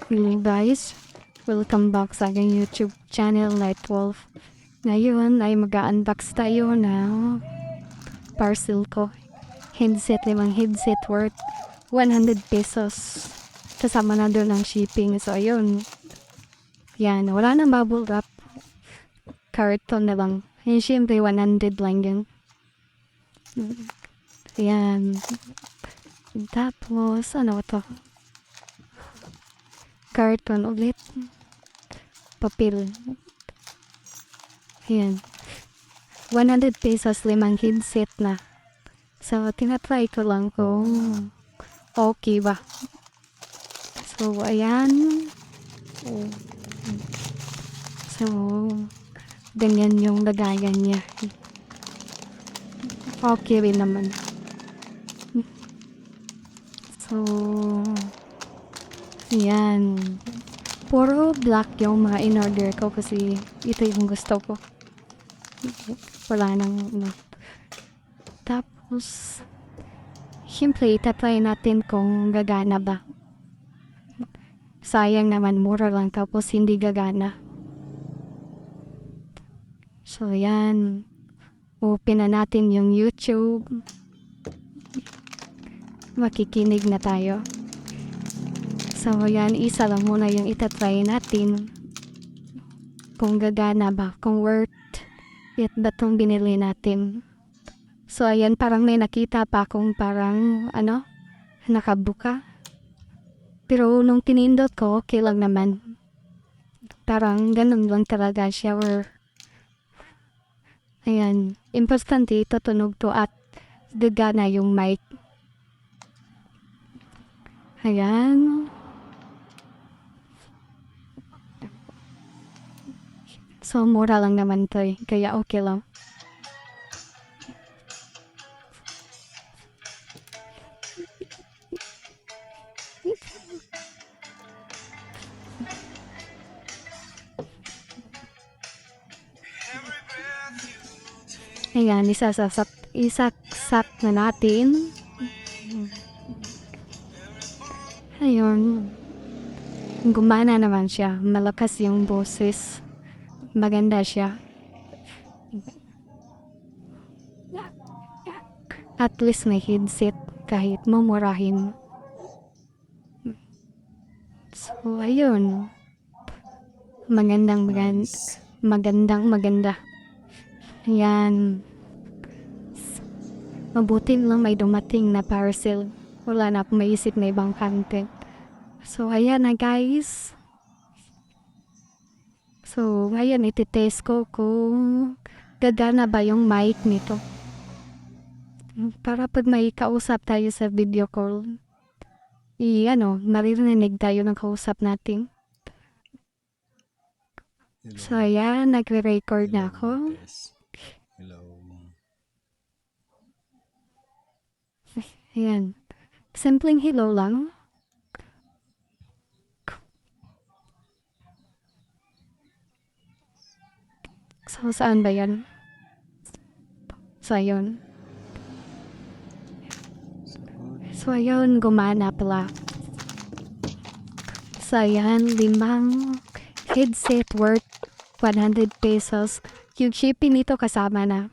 Hello guys, welcome back sa aking YouTube channel Nightwolf. Ngayon ay mag-unbox tayo ng parcel ko. Headset, 5 headset worth 100 pesos. Kasama na doon ang shipping. So ayun, yan, wala nang bubble wrap. Carton na lang. And syempre 100 lang yun. Yan. Tapos, ano to? Carton ulit. Papel. Ayan. 100 pesos, 5 headset na. So, tinatry ko lang kung okay ba. So, ayan. So, ganyan yung lagayan niya. Okay rin naman. So, yan. Puro black yung mga in-order ko kasi ito yung gusto ko. Wala nang ano. Tapos, siyempre, itatry natin kung gagana ba. Sayang naman, mura lang tapos hindi gagana. So, yan. Open na natin yung YouTube. Makikinig na tayo. So, yan, isa lang muna yung itatry natin. Kung gagana ba, kung worth it ba itong binili natin. So, ayan, parang may nakita pa akong parang, nakabuka. Pero, nung tinindot ko, okay lang naman. Parang, ganun lang talaga siya, or, ayan, importante, tutunog to at gagana yung mic. Ayan. So, mura lang naman to eh. Kaya okay lang. Ayan, isaksak na natin. Ayun. Gumana naman siya. Malakas yung boses. Maganda siya. At least may headset kahit mumurahin. So, ayun. Maganda. Ayan. Mabuti lang may dumating na parcel. Wala na akong maisip na ibang content. So, ayan na guys. So, ayan, ititest ko kung gagana ba yung mic nito. Para pag may kausap tayo sa video call, maririnig tayo ng kausap natin. Hello. So, ayan, nagre-record na ako. Hello. Ayan. Simpleng hello lang. So, saan ba yan? So, ayun. So, ayun, gumana pala. So, ayan, 5 headset worth 100 pesos. Yung shipping nito kasama na.